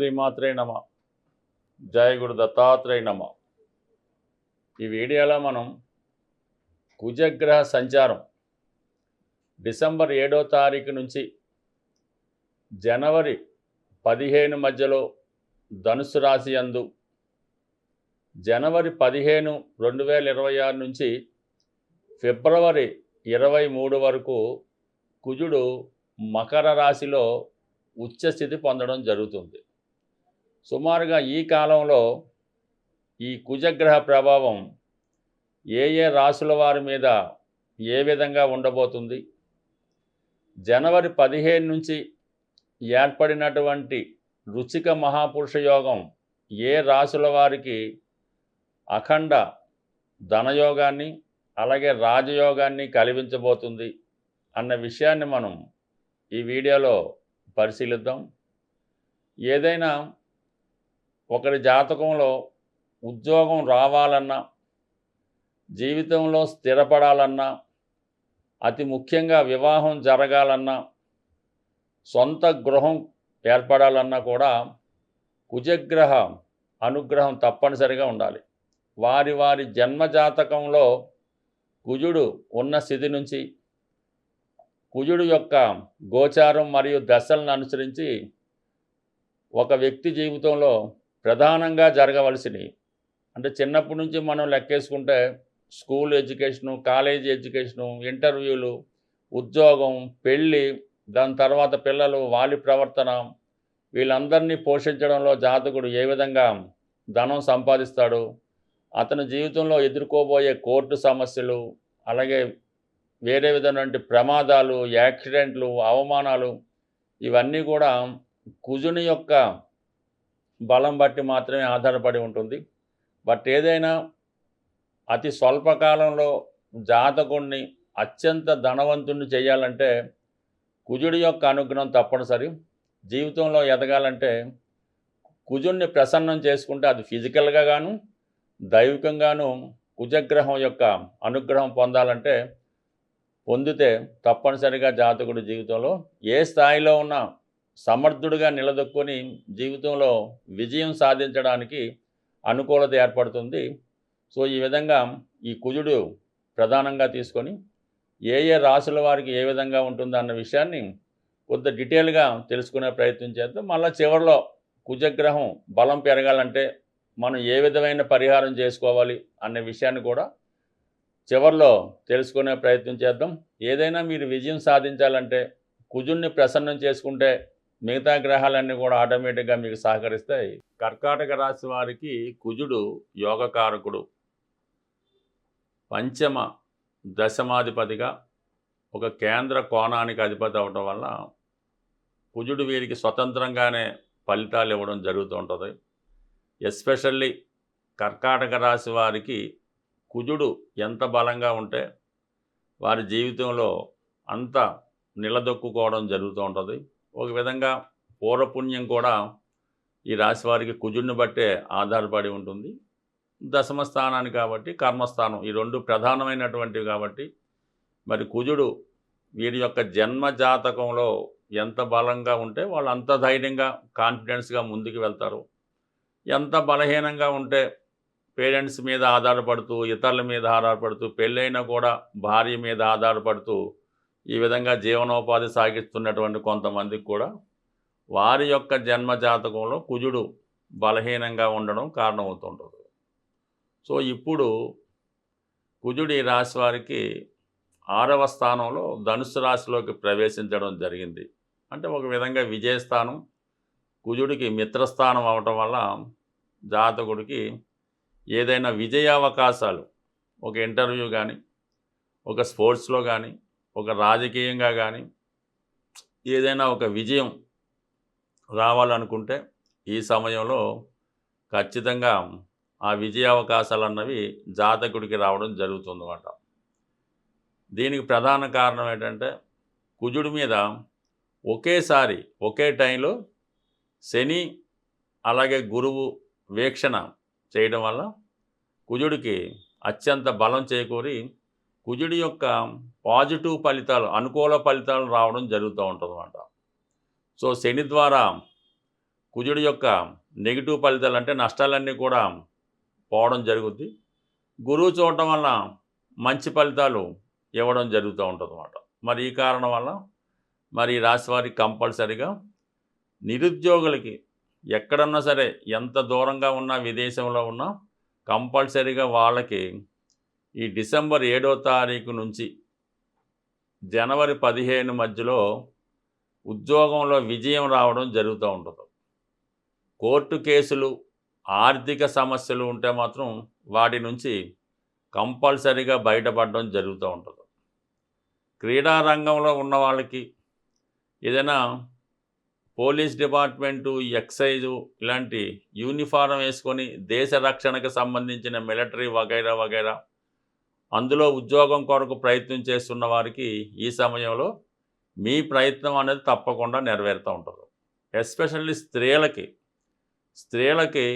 శ్రీమాత్రే నమ. జయ గురు దత్తాత్రేయ నమ. ఈ వీడియోలో మనం కుజగ్రహ సంచారం డిసెంబర్ 7వ తారీఖు నుంచి జనవరి 15 మధ్యలో ధనుసు రాశి యందు, జనవరి 15, 2026 నుంచి ఫిబ్రవరి 23 వరకు కుజుడు మకర రాశిలో ఉచ్చస్థితి పొందడం జరుగుతుంది. సుమారుగా ఈ కాలంలో ఈ కుజగ్రహ ప్రభావం ఏ రాశుల వారి మీద ఏ విధంగా ఉండబోతుంది, జనవరి 15 నుంచి ఏర్పడినటువంటి వృశ్చిక మహాపురుష యోగం ఏ రాశుల వారికి అఖండ ధనయోగాన్ని అలాగే రాజయోగాన్ని కలిగించబోతుంది అన్న విషయాన్ని మనం ఈ వీడియోలో పరిశీలిద్దాం. ఏదైనా ఒకరి జాతకంలో ఉద్యోగం రావాలన్నా, జీవితంలో స్థిరపడాలన్నా, అతి ముఖ్యంగా వివాహం జరగాలన్నా, సొంత గృహం ఏర్పడాలన్నా కూడా కుజగ్రహ అనుగ్రహం తప్పనిసరిగా ఉండాలి. వారి వారి జన్మజాతకంలో కుజుడు ఉన్న స్థితి నుంచి కుజుడు యొక్క గోచారం మరియు దశలను అనుసరించి ఒక వ్యక్తి జీవితంలో ప్రధానంగా జరగవలసినవి, అంటే చిన్నప్పటి నుంచి మనం లెక్కేసుకుంటే స్కూల్ ఎడ్యుకేషను, కాలేజీ ఎడ్యుకేషను, ఇంటర్వ్యూలు, ఉద్యోగం, పెళ్ళి, దాని తర్వాత పిల్లలు, వాళ్ళ ప్రవర్తన, వీళ్ళందరినీ పోషించడంలో జాతకుడు ఏ విధంగా ధనం సంపాదిస్తాడు, అతని జీవితంలో ఎదుర్కోబోయే కోర్టు సమస్యలు, అలాగే వేరే విధమైనటువంటి ప్రమాదాలు, యాక్సిడెంట్లు, అవమానాలు, ఇవన్నీ కూడా కుజుని యొక్క బలం బట్టి మాత్రమే ఆధారపడి ఉంటుంది. బట్ ఏదైనా అతి స్వల్పకాలంలో జాతకుడిని అత్యంత ధనవంతుణ్ణి చేయాలంటే కుజుడి యొక్క అనుగ్రహం తప్పనిసరి. జీవితంలో ఎదగాలంటే కుజుడిని ప్రసన్నం చేసుకుంటే అది ఫిజికల్గా గాను దైవికంగాను కుజగ్రహం యొక్క అనుగ్రహం పొందితే తప్పనిసరిగా జాతకుడి జీవితంలో ఏ స్థాయిలో ఉన్న సమర్థుడిగా నిలదొక్కుని జీవితంలో విజయం సాధించడానికి అనుకూలత ఏర్పడుతుంది. సో ఈ విధంగా ఈ కుజుడు ప్రధానంగా తీసుకొని ఏ రాశుల వారికి ఏ విధంగా ఉంటుందో అన్న విషయాన్ని కొంత డీటెయిల్గా తెలుసుకునే ప్రయత్నం చేద్దాం. మళ్ళీ చివరిలో కుజగ్రహం బలం పెరగాలంటే మనం ఏ విధమైన పరిహారం చేసుకోవాలి అనే విషయాన్ని కూడా చివరిలో తెలుసుకునే ప్రయత్నం చేద్దాం. ఏదైనా మీరు విజయం సాధించాలంటే కుజుడిని ప్రసన్నం చేసుకుంటే మిగతా గ్రహాలన్నీ కూడా ఆటోమేటిక్గా మీకు సహకరిస్తాయి. కర్కాటక రాశి వారికి కుజుడు యోగకారకుడు, పంచమ దశమాధిపతిగా ఒక కేంద్ర కోణానికి అధిపతి అవడం వల్ల కుజుడు వీరికి స్వతంత్రంగానే ఫలితాలు ఇవ్వడం జరుగుతూ ఉంటుంది. ఎస్పెషల్లీ కర్కాటక రాశి వారికి కుజుడు ఎంత బలంగా ఉంటే వారి జీవితంలో అంత నిలదొక్కుకోవడం జరుగుతూ ఉంటుంది. ఒక విధంగా పూర్వపుణ్యం కూడా ఈ రాశి వారికి కుజుడిని బట్టే ఆధారపడి ఉంటుంది. దశమ స్థానాన్ని కాబట్టి కర్మస్థానం, ఈ రెండు ప్రధానమైనటువంటివి కాబట్టి మరి కుజుడు వీరి యొక్క జన్మ జాతకంలో ఎంత బలంగా ఉంటే వాళ్ళు అంత ధైర్యంగా కాన్ఫిడెన్స్గా ముందుకు వెళ్తారు. ఎంత బలహీనంగా ఉంటే పేరెంట్స్ మీద ఆధారపడుతూ, ఇతరుల మీద ఆధారపడుతూ, పెళ్ళైనా కూడా భార్య మీద ఆధారపడుతూ ఈ విధంగా జీవనోపాధి సాగిస్తున్నటువంటి కొంతమందికి కూడా వారి యొక్క జన్మ జాతకంలో కుజుడు బలహీనంగా ఉండడం కారణమవుతుంటుంది. సో ఇప్పుడు కుజుడు ఈ రాశి వారికి 6వ స్థానంలో ధనుసు రాశిలోకి ప్రవేశించడం జరిగింది. అంటే ఒక విధంగా విజయస్థానం, కుజుడికి మిత్రస్థానం అవటం వల్ల జాతకుడికి ఏదైనా విజయావకాశాలు, ఒక ఇంటర్వ్యూ కానీ, ఒక స్పోర్ట్స్లో కానీ, ఒక రాజకీయంగా కానీ ఏదైనా ఒక విజయం రావాలనుకుంటే ఈ సమయంలో ఖచ్చితంగా ఆ విజయావకాశాలు అన్నవి జాతకుడికి రావడం జరుగుతుందన్నమాట. దీనికి ప్రధాన కారణం ఏంటంటే కుజుడి మీద ఒకేసారి ఒకే టైంలో శని అలాగే గురువు వీక్షణ చేయడం వల్ల కుజుడికి అత్యంత బలం చేకూరి కుజుడి యొక్క పాజిటివ్ ఫలితాలు, అనుకూల ఫలితాలు రావడం జరుగుతూ ఉంటుందన్నమాట. సో శని ద్వారా కుజుడి యొక్క నెగిటివ్ ఫలితాలు అంటే నష్టాలన్నీ కూడా పోవడం జరుగుద్ది. గురువు చూడటం వల్ల మంచి ఫలితాలు ఇవ్వడం జరుగుతూ ఉంటుందన్నమాట. మరి ఈ కారణం వల్ల మరి ఈ రాశి వారికి కంపల్సరీగా నిరుద్యోగులకి ఎక్కడున్నా సరే, ఎంత దూరంగా ఉన్నా, విదేశంలో ఉన్నా కంపల్సరీగా వాళ్ళకి ఈ డిసెంబర్ 7వ తారీఖు నుంచి జనవరి 15 మధ్యలో ఉద్యోగంలో విజయం రావడం జరుగుతూ ఉంటుంది. కోర్టు కేసులు, ఆర్థిక సమస్యలు ఉంటే మాత్రం వాటి నుంచి కంపల్సరీగా బయటపడడం జరుగుతూ ఉంటుంది. క్రీడా రంగంలో ఉన్న వాళ్ళకి ఏదైనా పోలీస్ డిపార్ట్మెంటు, ఎక్సైజు ఇలాంటి యూనిఫారం వేసుకొని దేశ రక్షణకు సంబంధించిన మిలిటరీ వగైరా వగైరా అందులో ఉద్యోగం కొరకు ప్రయత్నం చేస్తున్న వారికి ఈ సమయంలో మీ ప్రయత్నం అనేది తప్పకుండా నెరవేరుతూ ఉంటుంది. ఎస్పెషల్లీ స్త్రీలకి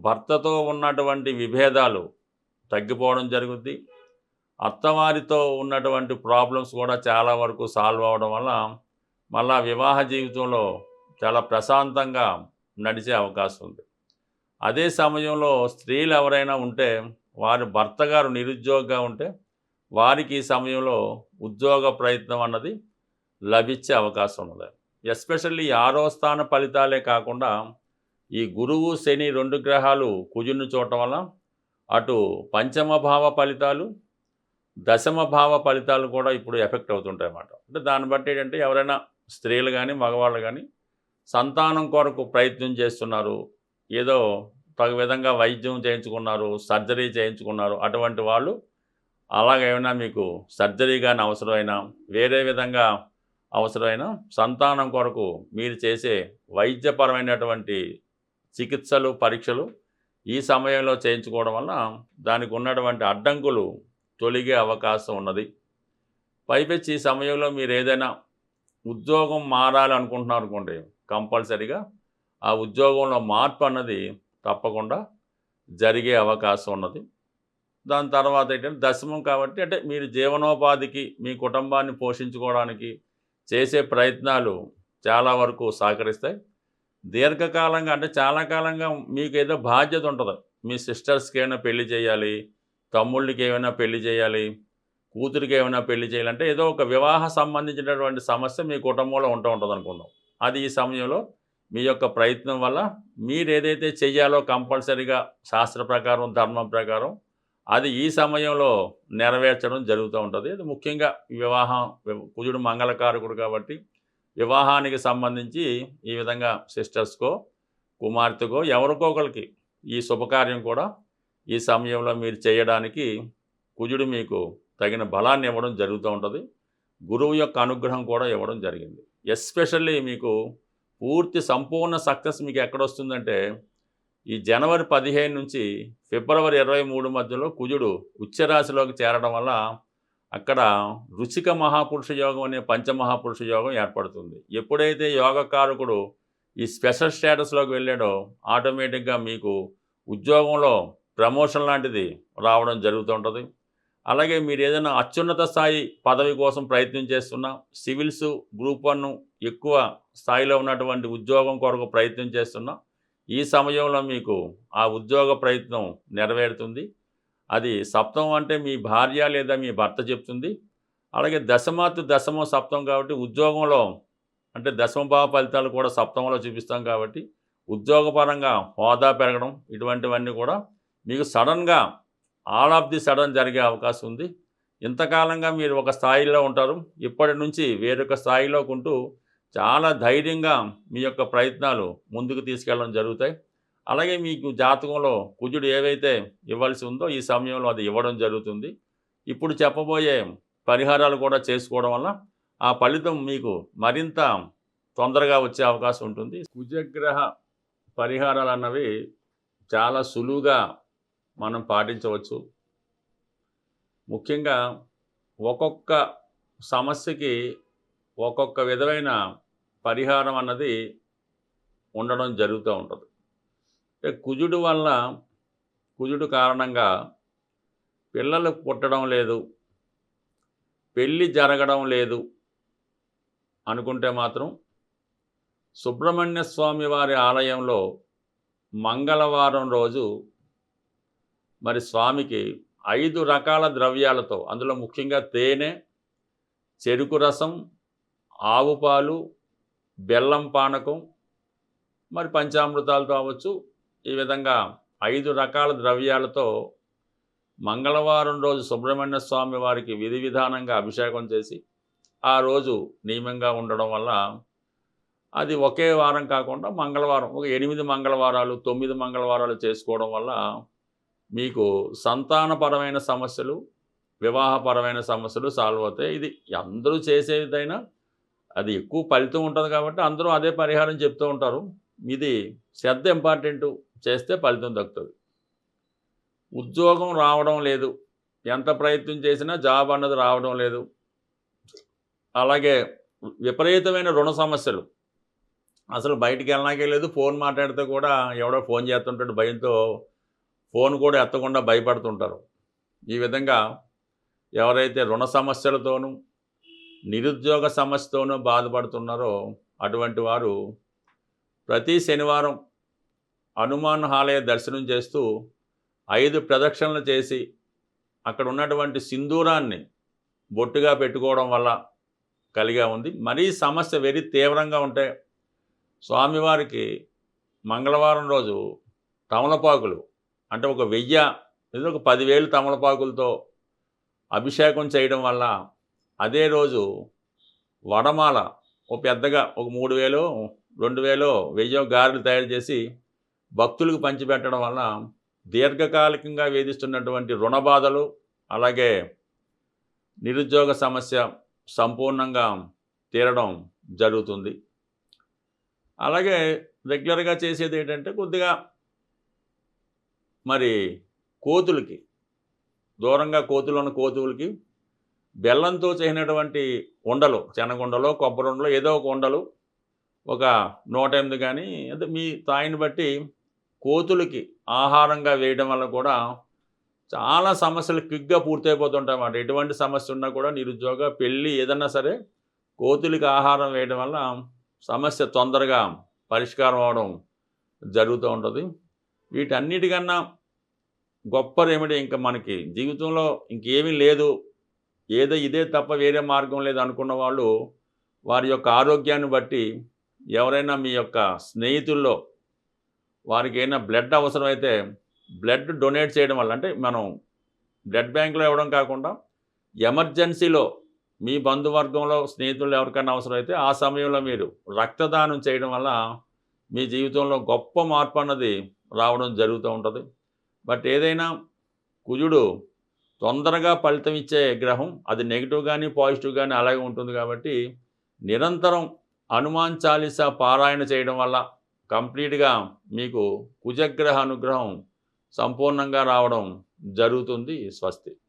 భర్తతో ఉన్నటువంటి విభేదాలు తగ్గిపోవడం జరుగుద్ది. అత్తవారితో ఉన్నటువంటి ప్రాబ్లమ్స్ కూడా చాలా వరకు సాల్వ్ అవ్వడం వల్ల మళ్ళా వివాహ జీవితంలో చాలా ప్రశాంతంగా నడిచే అవకాశం ఉంది. అదే సమయంలో స్త్రీలు ఎవరైనా ఉంటే వారి భర్త గారు నిరుద్యోగిగా ఉంటే వారికి ఈ సమయంలో ఉద్యోగ ప్రయత్నం అన్నది లభించే అవకాశం ఉంది. ఎస్పెషల్లీ 6వ స్థాన ఫలితాలే కాకుండా ఈ గురువు, శని 2 గ్రహాలు కుజుని చూడటం వల్ల అటు పంచమ భావ ఫలితాలు, దశమ భావ ఫలితాలు కూడా ఇప్పుడు ఎఫెక్ట్ అవుతుంటాయి అన్నమాట. అంటే దాన్ని బట్టి ఏంటంటే ఎవరైనా స్త్రీలు కానీ, మగవాళ్ళు కానీ సంతానం కొరకు ప్రయత్నం చేస్తున్నారు, ఏదో తగు విధంగా వైద్యం చేయించుకున్నారు, సర్జరీ చేయించుకున్నారు, అటువంటి వాళ్ళు అలాగేమైనా మీకు సర్జరీ కానీ అవసరమైనా, వేరే విధంగా అవసరమైన సంతానం కొరకు మీరు చేసే వైద్యపరమైనటువంటి చికిత్సలు, పరీక్షలు ఈ సమయంలో చేయించుకోవడం వల్ల దానికి ఉన్నటువంటి అడ్డంకులు తొలగే అవకాశం ఉన్నది. పైపెచ్చి ఈ సమయంలో మీరు ఏదైనా ఉద్యోగం మారాలనుకుంటున్నారు అనుకోండి, కంపల్సరీగా ఆ ఉద్యోగంలో మార్పు అన్నది తప్పకుండా జరిగే అవకాశం ఉన్నది. దాని తర్వాత ఏంటంటే దశమం కాబట్టి అంటే మీరు జీవనోపాధికి, మీ కుటుంబాన్ని పోషించుకోవడానికి చేసే ప్రయత్నాలు చాలా వరకు సహకరిస్తాయి. దీర్ఘకాలంగా అంటే చాలా కాలంగా మీకు ఏదో బాధ్యత ఉంటుంది. మీ సిస్టర్స్కి ఏమైనా పెళ్లి చేయాలి, తమ్ముళ్ళకి ఏమైనా పెళ్లి చేయాలి, కూతురికి ఏమైనా పెళ్లి చేయాలంటే ఏదో ఒక వివాహ సంబంధించినటువంటి సమస్య మీ కుటుంబంలో ఉంటుంది అనుకుందాం. అది ఈ సమయంలో మీ యొక్క ప్రయత్నం వల్ల మీరు ఏదైతే చెయ్యాలో కంపల్సరీగా శాస్త్ర ప్రకారం, ధర్మం ప్రకారం అది ఈ సమయంలో నెరవేర్చడం జరుగుతూ ఉంటుంది. అది ముఖ్యంగా వివాహం, కుజుడు మంగళకారకుడు కాబట్టి వివాహానికి సంబంధించి ఈ విధంగా సిస్టర్స్కో, కుమార్తెకో ఎవరికో ఒకరికి ఈ శుభకార్యం కూడా ఈ సమయంలో మీరు చేయడానికి కుజుడు మీకు తగిన బలాన్ని ఇవ్వడం జరుగుతూ ఉంటుంది. గురువు యొక్క అనుగ్రహం కూడా ఇవ్వడం జరిగింది. ఎస్పెషల్లీ మీకు పూర్తి సంపూర్ణ సక్సెస్ మీకు ఎక్కడొస్తుందంటే ఈ జనవరి 15 నుంచి ఫిబ్రవరి 23 మధ్యలో కుజుడు ఉచ్చరాశిలోకి చేరడం వల్ల అక్కడ రుచిక మహాపురుష యోగం అనే పంచమహాపురుష యోగం ఏర్పడుతుంది. ఎప్పుడైతే యోగకారకుడు ఈ స్పెషల్ స్టేటస్లోకి వెళ్ళాడో ఆటోమేటిక్గా మీకు ఉద్యోగంలో ప్రమోషన్ లాంటిది రావడం జరుగుతూ ఉంటుంది. అలాగే మీరు ఏదైనా అత్యున్నత స్థాయి పదవి కోసం ప్రయత్నం చేస్తున్నా, సివిల్స్ గ్రూప్ 1 ఎక్కువ స్థాయిలో ఉన్నటువంటి ఉద్యోగం కొరకు ప్రయత్నం చేస్తున్నా ఈ సమయంలో మీకు ఆ ఉద్యోగ ప్రయత్నం నెరవేరుతుంది. అది సప్తమం అంటే మీ భార్య లేదా మీ భర్త చెప్తుంది. అలాగే దశమాతు దశమం సప్తమం కాబట్టి ఉద్యోగంలో అంటే దశమభావ ఫలితాలు కూడా సప్తమంలో చూపిస్తాం కాబట్టి ఉద్యోగపరంగా హోదా పెరగడం ఇటువంటివన్నీ కూడా మీకు సడన్గా ఆల్ ఆఫ్ ది సడన్ జరిగే అవకాశం ఉంది. ఇంతకాలంగా మీరు ఒక స్థాయిలో ఉంటారు, ఇప్పటి నుంచి వేరొక స్థాయిలోకి ఉంటూ చాలా ధైర్యంగా మీ యొక్క ప్రయత్నాలు ముందుకు తీసుకెళ్ళడం జరుగుతాయి. అలాగే మీకు జాతకంలో కుజుడు ఏవైతే ఇవ్వాల్సి ఉందో ఈ సమయంలో అది ఇవ్వడం జరుగుతుంది. ఇప్పుడు చెప్పబోయే పరిహారాలు కూడా చేసుకోవడం వల్ల ఆ ఫలితం మీకు మరింత తొందరగా వచ్చే అవకాశం ఉంటుంది. కుజగ్రహ పరిహారాలు అన్నవి చాలా సులువుగా మనం పాటించవచ్చు. ముఖ్యంగా ఒక్కొక్క సమస్యకి ఒక్కొక్క విధమైన పరిహారం అన్నది ఉండడం జరుగుతూ ఉంటుంది. అంటే కుజుడు కారణంగా పిల్లలు పుట్టడం లేదు, పెళ్ళి జరగడం లేదు అనుకుంటే మాత్రం సుబ్రహ్మణ్య స్వామి వారి ఆలయంలో మంగళవారం రోజు మరి స్వామికి 5 రకాల ద్రవ్యాలతో, అందులో ముఖ్యంగా తేనె, చెరుకు రసం, ఆవు పాలు, బెల్లం పానకం, మరి పంచామృతాలతో అవ్వచ్చు, ఈ విధంగా 5 రకాల ద్రవ్యాలతో మంగళవారం రోజు సుబ్రహ్మణ్య స్వామి వారికి విధి విధానంగా అభిషేకం చేసి ఆ రోజు నియమంగా ఉండడం వల్ల అది ఒకే వారం కాకుండా మంగళవారం ఒక 8 మంగళవారాలు 9 మంగళవారాలు చేసుకోవడం వల్ల మీకు సంతానపరమైన సమస్యలు, వివాహపరమైన సమస్యలు సాల్వ్ అవుతాయి. ఇది అందరూ చేసేదైనా అది ఎక్కువ ఫలితం ఉంటుంది కాబట్టి అందరూ అదే పరిహారం చెప్తూ ఉంటారు. ఇది శ్రద్ధ ఇంపార్టెంటు, చేస్తే ఫలితం దక్కుతుంది. ఉద్యోగం రావడం లేదు, ఎంత ప్రయత్నం చేసినా జాబ్ అన్నది రావడం లేదు. అలాగే విపరీతమైన రుణ సమస్యలు, అసలు బయటికి వెళ్ళడానికే లేదు, ఫోన్ మాట్లాడితే కూడా ఎవడో ఫోన్ చేస్తుంటాడు భయంతో ఫోన్ కూడా ఎత్తకుండా భయపడుతుంటారు. ఈ విధంగా ఎవరైతే రుణ సమస్యలతోనూ నిరుద్యోగ సమస్యతోనూ బాధపడుతున్నారో అటువంటి వారు ప్రతి శనివారం హనుమాన్ ఆలయ దర్శనం చేస్తూ 5 ప్రదక్షిణలు చేసి అక్కడ ఉన్నటువంటి సింధూరాన్ని బొట్టుగా పెట్టుకోవడం వల్ల కలిగా ఉంది. మరీ సమస్య వెరీ తీవ్రంగా ఉంటే స్వామివారికి మంగళవారం రోజు తమలపాకులు అంటే ఒక 1000 లేదా ఒక 10,000 తమలపాకులతో అభిషేకం చేయడం వల్ల అదే రోజు వడమాల ఒక పెద్దగా ఒక 3,000 2,000 1000 గారెలు తయారు చేసి భక్తులకు పంచిపెట్టడం వల్ల దీర్ఘకాలికంగా వేధిస్తున్నటువంటి రుణ బాధలు, అలాగే నిరుద్యోగ సమస్య సంపూర్ణంగా తీరడం జరుగుతుంది. అలాగే రెగ్యులర్గా చేసేది ఏంటంటే కొద్దిగా మరి కోతులకి, దూరంగా కోతులున్న కోతులకి బెల్లంతో చేసినటువంటి ఉండలు, శనగుండలో కొబ్బరి ఉండలో ఏదో ఒక ఉండలు ఒక 108 కానీ అంటే మీ తాయిని బట్టి కోతులకి ఆహారంగా వేయడం వల్ల కూడా చాలా సమస్యలు క్విక్గా పూర్తయిపోతుంటాయి అన్నమాట. ఎటువంటి సమస్య ఉన్నా కూడా నిరుద్యోగ, పెళ్ళి ఏదన్నా సరే కోతులకి ఆహారం వేయడం వల్ల సమస్య తొందరగా పరిష్కారం అవడం జరుగుతూ ఉంటుంది. వీటన్నిటికన్నా గొప్ప రెమెడీ ఇంకా మనకి జీవితంలో ఇంకేమీ లేదు, ఏదో ఇదే తప్ప వేరే మార్గం లేదు అనుకున్న వాళ్ళు వారి యొక్క ఆరోగ్యాన్ని బట్టి ఎవరైనా మీ యొక్క స్నేహితుల్లో వారికి ఏమైనా బ్లడ్ అవసరమైతే బ్లడ్ డొనేట్ చేయడం వల్ల, అంటే మనం బ్లడ్ బ్యాంకులో ఇవ్వడం కాకుండా ఎమర్జెన్సీలో మీ బంధువర్గంలో స్నేహితులు ఎవరికైనా అవసరమైతే ఆ సమయంలో మీరు రక్తదానం చేయడం వల్ల మీ జీవితంలో గొప్ప మార్పు అన్నది రావడం జరుగుతూ ఉంటుంది. బట్ ఏదైనా కుజుడు తొందరగా ఫలితం ఇచ్చే గ్రహం, అది నెగిటివ్ కానీ పాజిటివ్ కానీ అలాగే ఉంటుంది కాబట్టి నిరంతరం హనుమాన్ చాలీసా పారాయణ చేయడం వల్ల కంప్లీట్గా మీకు కుజగ్రహ అనుగ్రహం సంపూర్ణంగా రావడం జరుగుతుంది. స్వస్తి.